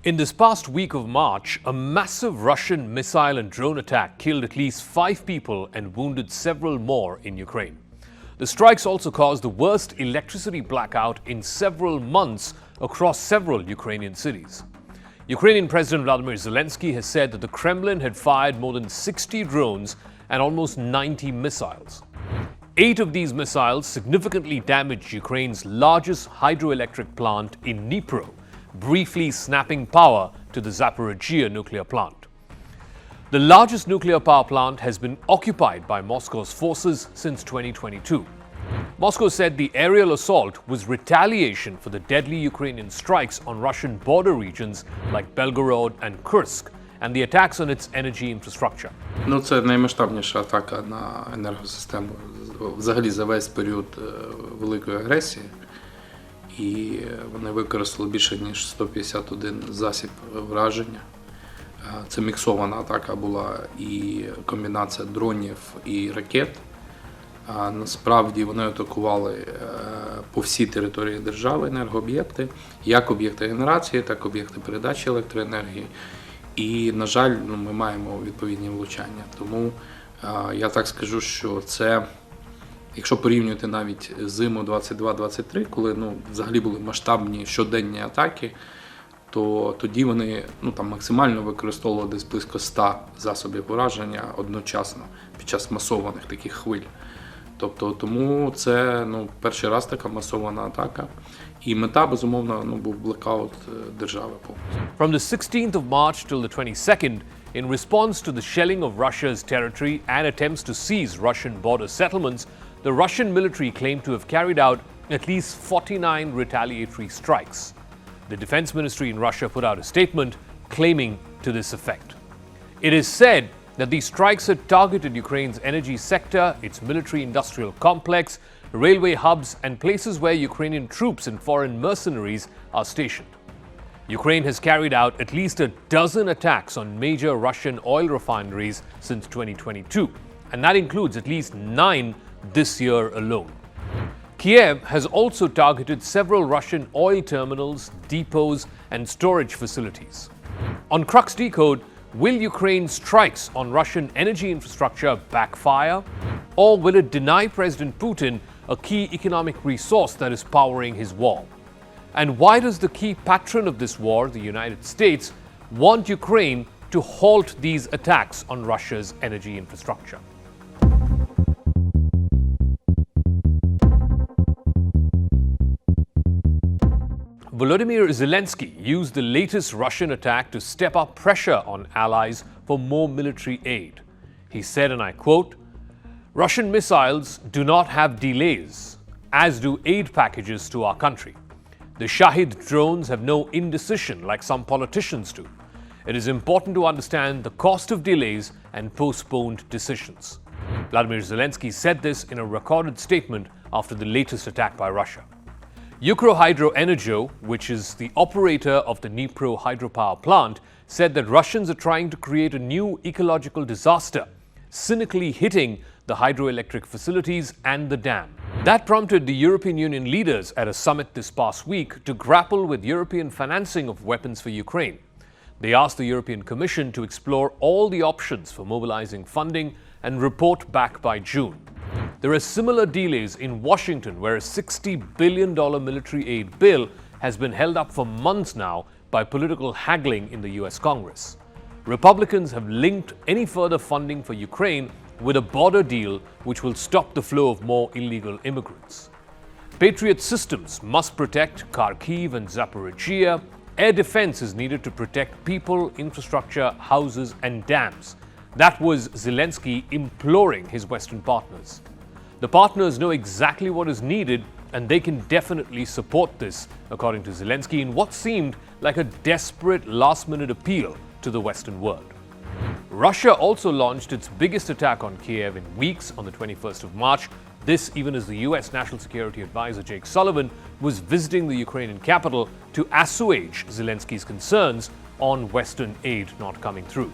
In this past week of March, a massive Russian missile and drone attack killed at least 5 people and wounded several more in Ukraine. The strikes also caused the worst electricity blackout in several months across several Ukrainian cities. Ukrainian President Volodymyr Zelensky has said that the Kremlin had fired more than 60 drones and almost 90 missiles. 8 of these missiles significantly damaged Ukraine's largest hydroelectric plant in Dnipro, briefly snapping power to the Zaporizhzhia nuclear plant. The largest nuclear power plant has been occupied by Moscow's forces since 2022. Moscow said the aerial assault was retaliation for the deadly Ukrainian strikes on Russian border regions like Belgorod and Kursk and the attacks on its energy infrastructure. Це наймасштабніша атака на енергосистему взагалі за весь період великої агресії. І вони використали більше ніж 151 засіб враження. Це міксована атака була і комбінація дронів і ракет. Насправді вони атакували по всій території держави енергооб'єкти, як об'єкти генерації, так і об'єкти передачі електроенергії. І, на жаль, ми маємо відповідні влучання. Тому я так скажу, що це, якщо порівнювати навіть зиму 22-23, коли взагалі були масштабні щоденні атаки, то тоді вони максимально використовували десь близько 100 засобів ураження одночасно під час масованих таких хвиль. Тому це перший раз така масована атака. І мета, безумовно, був блокаут держави повністю. From the 16th of March till the 22nd, in response to the shelling of Russia's territory and attempts to seize Russian border settlements, the Russian military claimed to have carried out at least 49 retaliatory strikes. The defense ministry in Russia put out a statement claiming to this effect. It is said that these strikes had targeted Ukraine's energy sector, its military-industrial complex, railway hubs, and places where Ukrainian troops and foreign mercenaries are stationed. Ukraine has carried out at least a dozen attacks on major Russian oil refineries since 2022, and that includes at least 9 this year alone. Kiev has also targeted several Russian oil terminals, depots, and storage facilities. On Crux Decode, will Ukraine's strikes on Russian energy infrastructure backfire? Or will it deny President Putin a key economic resource that is powering his war? And why does the key patron of this war, the United States, want Ukraine to halt these attacks on Russia's energy infrastructure? Volodymyr Zelensky used the latest Russian attack to step up pressure on allies for more military aid. He said, and I quote, "Russian missiles do not have delays, as do aid packages to our country. The Shahid drones have no indecision like some politicians do. It is important to understand the cost of delays and postponed decisions." Volodymyr Zelensky said this in a recorded statement after the latest attack by Russia. Ukrohydroenergo, which is the operator of the Dnipro hydropower plant, said that Russians are trying to create a new ecological disaster, cynically hitting the hydroelectric facilities and the dam. That prompted the European Union leaders at a summit this past week to grapple with European financing of weapons for Ukraine. They asked the European Commission to explore all the options for mobilizing funding and report back by June. There are similar delays in Washington, where a $60 billion military aid bill has been held up for months now by political haggling in the US Congress. Republicans have linked any further funding for Ukraine with a border deal which will stop the flow of more illegal immigrants. Patriot systems must protect Kharkiv and Zaporizhzhia. Air defense is needed to protect people, infrastructure, houses, and dams. That was Zelensky imploring his Western partners. The partners know exactly what is needed, and they can definitely support this, according to Zelensky, in what seemed like a desperate last-minute appeal to the Western world. Russia also launched its biggest attack on Kiev in weeks on the 21st of March. This even as the US National Security Advisor Jake Sullivan was visiting the Ukrainian capital to assuage Zelensky's concerns on Western aid not coming through.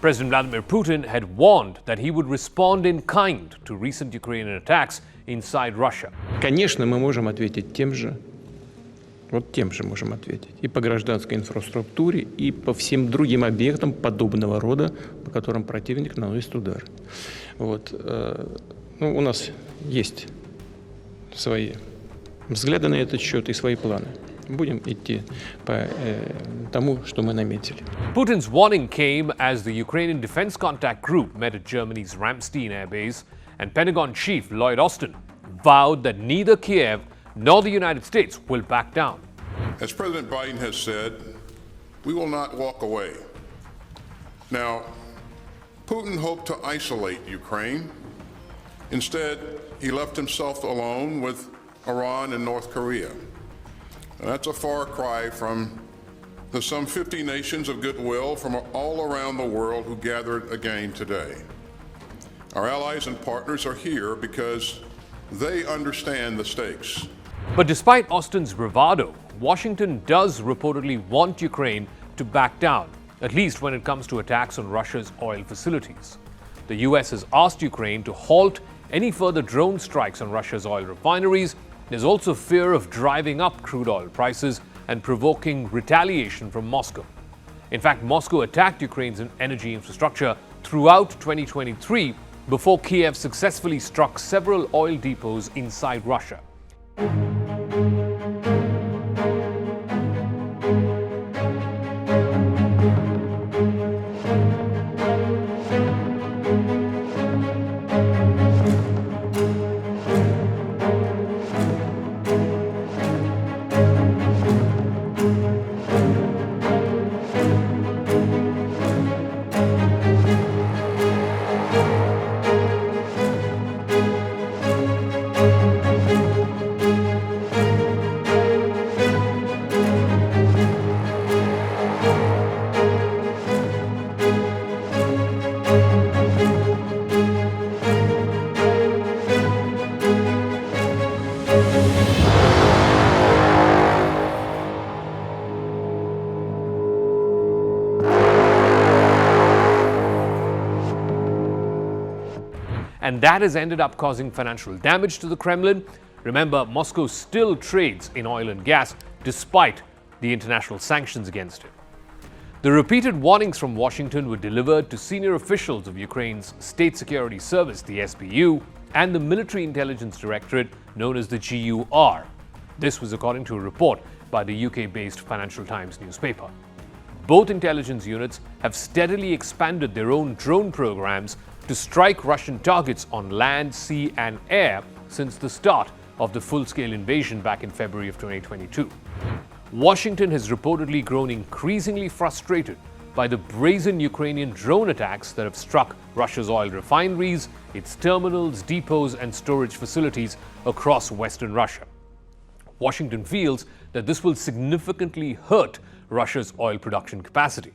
President Vladimir Putin had warned that he would respond in kind to recent Ukrainian attacks inside Russia. Конечно, мы можем ответить тем же. Вот тем же можем ответить. И по гражданской инфраструктуре, и по всем другим объектам подобного рода, по которым противник наносит удар. Вот. У нас есть свои взгляды на этот счет и свои планы. Будем идти по тому, что мы наметили. Putin's warning came as the Ukrainian Defense Contact Group met at Germany's Ramstein air base, and Pentagon chief Lloyd Austin vowed that neither Kiev nor the United States will back down. As President Biden has said, we will not walk away. Now, Putin hoped to isolate Ukraine. Instead, he left himself alone with Iran and North Korea. And that's a far cry from the some 50 nations of goodwill from all around the world who gathered again today. Our allies and partners are here because they understand the stakes. But despite Austin's bravado, Washington does reportedly want Ukraine to back down, at least when it comes to attacks on Russia's oil facilities. The US has asked Ukraine to halt any further drone strikes on Russia's oil refineries. There's also fear of driving up crude oil prices and provoking retaliation from Moscow. In fact, Moscow attacked Ukraine's energy infrastructure throughout 2023 before Kiev successfully struck several oil depots inside Russia. And that has ended up causing financial damage to the Kremlin. Remember, Moscow still trades in oil and gas despite the international sanctions against it. The repeated warnings from Washington were delivered to senior officials of Ukraine's State Security Service, the SBU, and the Military Intelligence Directorate, known as the GUR. This was according to a report by the UK-based Financial Times newspaper. Both intelligence units have steadily expanded their own drone programs to strike Russian targets on land, sea, and air since the start of the full-scale invasion back in February of 2022. Washington has reportedly grown increasingly frustrated by the brazen Ukrainian drone attacks that have struck Russia's oil refineries, its terminals, depots, and storage facilities across Western Russia. Washington feels that this will significantly hurt Russia's oil production capacity.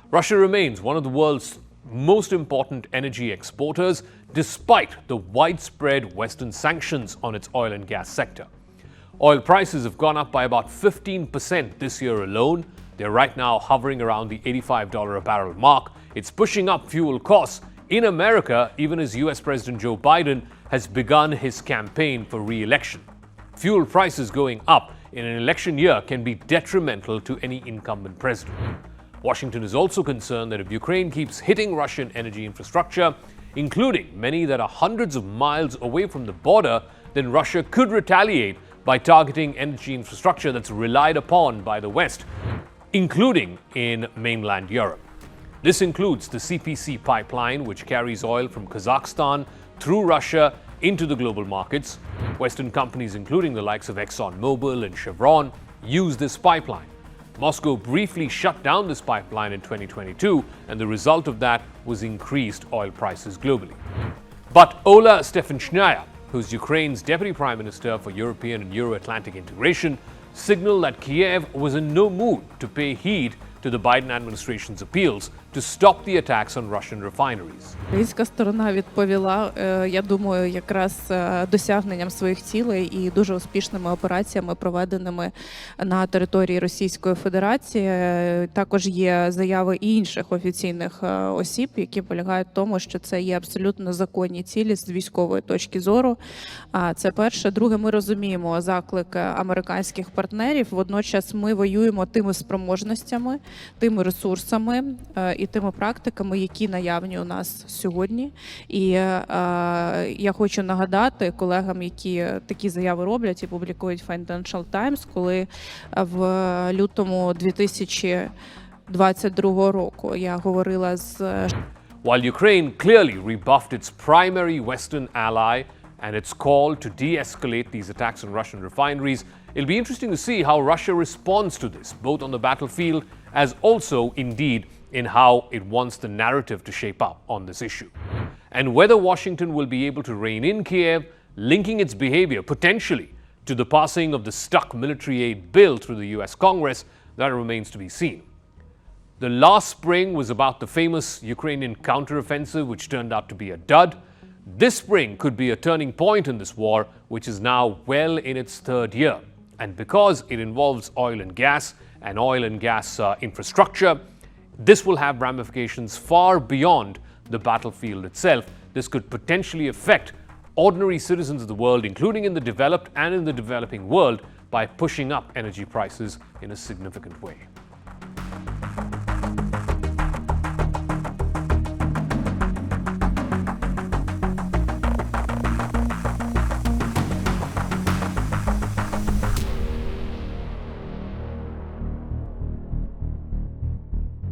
Russia remains one of the world's most important energy exporters despite the widespread Western sanctions on its oil and gas sector. Oil prices have gone up by about 15% this year alone. They're right now hovering around the $85 a barrel mark. It's pushing up fuel costs in America, even as US President Joe Biden has begun his campaign for re-election. Fuel prices going up in an election year can be detrimental to any incumbent president. Washington is also concerned that if Ukraine keeps hitting Russian energy infrastructure, including many that are hundreds of miles away from the border, then Russia could retaliate by targeting energy infrastructure that's relied upon by the West, including in mainland Europe. This includes the CPC pipeline, which carries oil from Kazakhstan through Russia into the global markets. Western companies, including the likes of ExxonMobil and Chevron, use this pipeline. Moscow briefly shut down this pipeline in 2022, and the result of that was increased oil prices globally. But Ola Stefanshnaya, who's Ukraine's Deputy Prime Minister for European and Euro-Atlantic integration, signaled that Kiev was in no mood to pay heed to the Biden administration's appeals to stop the attacks on Russian refineries. Українська сторона відповіла, я думаю, якраз досягненням своїх цілей і дуже успішними операціями, проведеними на території Російської Федерації. Також є заяви і інших офіційних осіб, які полягають в тому, що це є абсолютно законні цілі з військової точки зору. Це перше. Друге, ми розуміємо заклик американських партнерів. Водночас ми воюємо тими спроможностями, тими ресурсами і тими практиками, які наявні у нас сьогодні. І я хочу нагадати колегам, які такі заяви роблять і публікують Financial Times, коли в лютому 2022 року я говорила з... While Ukraine clearly rebuffed its primary Western ally and its call to de-escalate these attacks on Russian refineries, it'll be interesting to see how Russia responds to this, both on the battlefield as also, indeed, in how it wants the narrative to shape up on this issue. And whether Washington will be able to rein in Kiev, linking its behavior potentially to the passing of the stuck military aid bill through the US Congress, that remains to be seen. The last spring was about the famous Ukrainian counteroffensive, which turned out to be a dud. This spring could be a turning point in this war, which is now well in its third year. And because it involves oil and gas infrastructure, this will have ramifications far beyond the battlefield itself. This could potentially affect ordinary citizens of the world, including in the developed and in the developing world, by pushing up energy prices in a significant way.